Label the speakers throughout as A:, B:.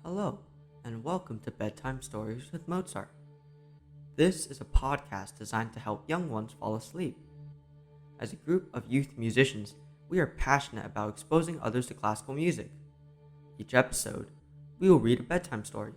A: Hello, and welcome to Bedtime Stories with Mozart. This is a podcast designed to help young ones fall asleep. As a group of youth musicians, we are passionate about exposing others to classical music. Each episode, we will read a bedtime story,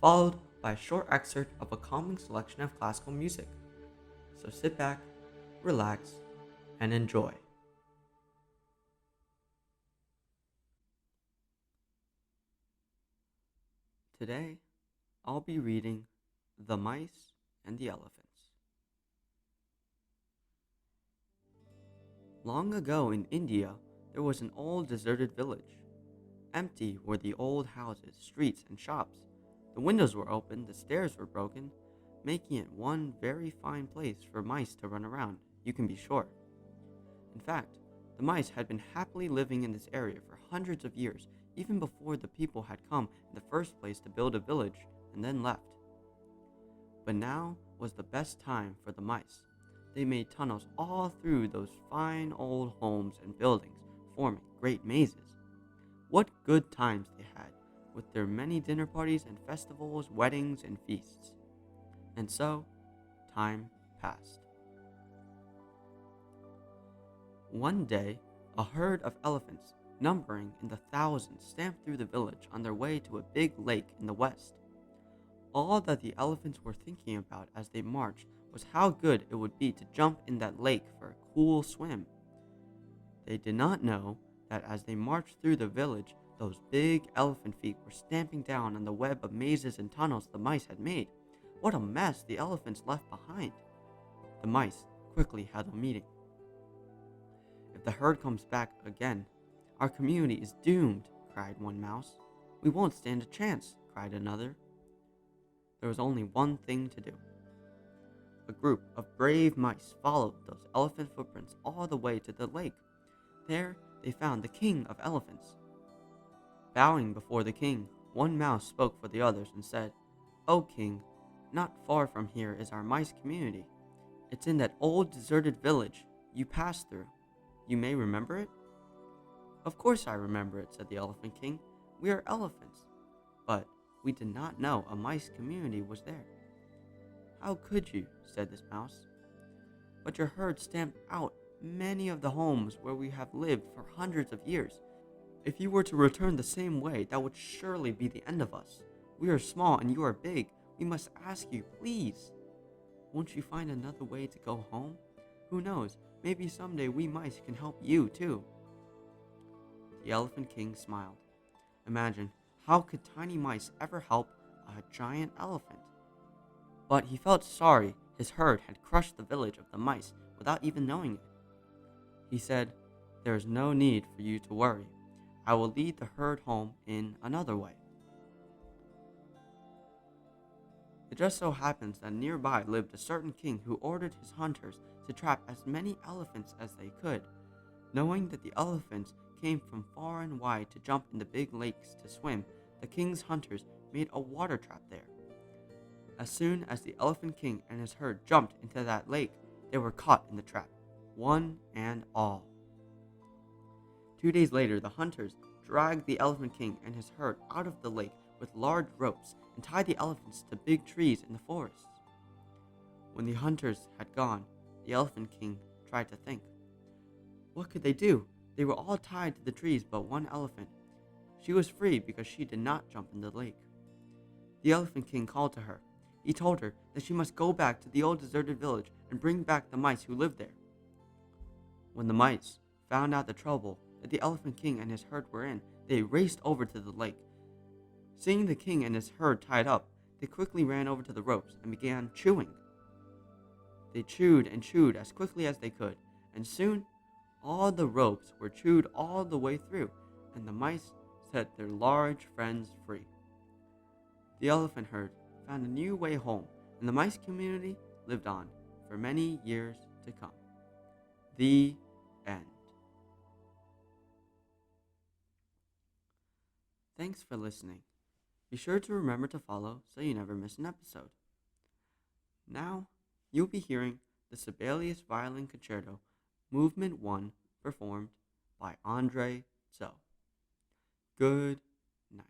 A: followed by a short excerpt of a calming selection of classical music. So sit back, relax, and enjoy. Today, I'll be reading The Mice and the Elephants. Long ago in India, there was an old deserted village. Empty were the old houses, streets, and shops. The windows were open, the stairs were broken, making it one very fine place for mice to run around, you can be sure. In fact, the mice had been happily living in this area for hundreds of years, even before the people had come in the first place to build a village and then left. But now was the best time for the mice. They made tunnels all through those fine old homes and buildings, forming great mazes. What good times they had, with their many dinner parties and festivals, weddings and feasts. And so, time passed. One day, a herd of elephants, numbering in the thousands, stamped through the village on their way to a big lake in the west. All that the elephants were thinking about as they marched was how good it would be to jump in that lake for a cool swim. They did not know that as they marched through the village, those big elephant feet were stamping down on the web of mazes and tunnels the mice had made. What a mess the elephants left behind! The mice quickly held a meeting. If the herd comes back again, our community is doomed, cried one mouse. We won't stand a chance, cried another. There was only one thing to do. A group of brave mice followed those elephant footprints all the way to the lake. There they found the king of elephants. Bowing before the king, one mouse spoke for the others and said, "O king, not far from here is our mice community. It's in that old deserted village you passed through. You may remember it?" "Of course I remember it," said the elephant king. "We are elephants." But we did not know a mice community was there. "How could you?" said this mouse. "But your herd stamped out many of the homes where we have lived for hundreds of years. If you were to return the same way, that would surely be the end of us. We are small and you are big. We must ask you, please. Won't you find another way to go home? Who knows, maybe someday we mice can help you too." The Elephant King smiled. Imagine, how could tiny mice ever help a giant elephant? But he felt sorry his herd had crushed the village of the mice without even knowing it. He said, "There is no need for you to worry. I will lead the herd home in another way." It just so happens that nearby lived a certain king who ordered his hunters to trap as many elephants as they could. Knowing that the elephants came from far and wide to jump in the big lakes to swim, the king's hunters made a water trap there. As soon as the Elephant King and his herd jumped into that lake, they were caught in the trap, one and all. 2 days later, the hunters dragged the Elephant King and his herd out of the lake with large ropes and tied the elephants to big trees in the forests. When the hunters had gone, the Elephant King tried to think. What could they do? They were all tied to the trees but one elephant. She was free because she did not jump in the lake. The Elephant King called to her. He told her that she must go back to the old deserted village and bring back the mice who lived there. When the mice found out the trouble that the Elephant King and his herd were in, they raced over to the lake. Seeing the king and his herd tied up, they quickly ran over to the ropes and began chewing. They chewed and chewed as quickly as they could, and soon all the ropes were chewed all the way through, and the mice set their large friends free. The elephant herd found a new way home, and the mice community lived on for many years to come. The end. Thanks for listening. Be sure to remember to follow so you never miss an episode. Now, you'll be hearing the Sibelius Violin Concerto, Movement 1, performed by Tsou. Good night.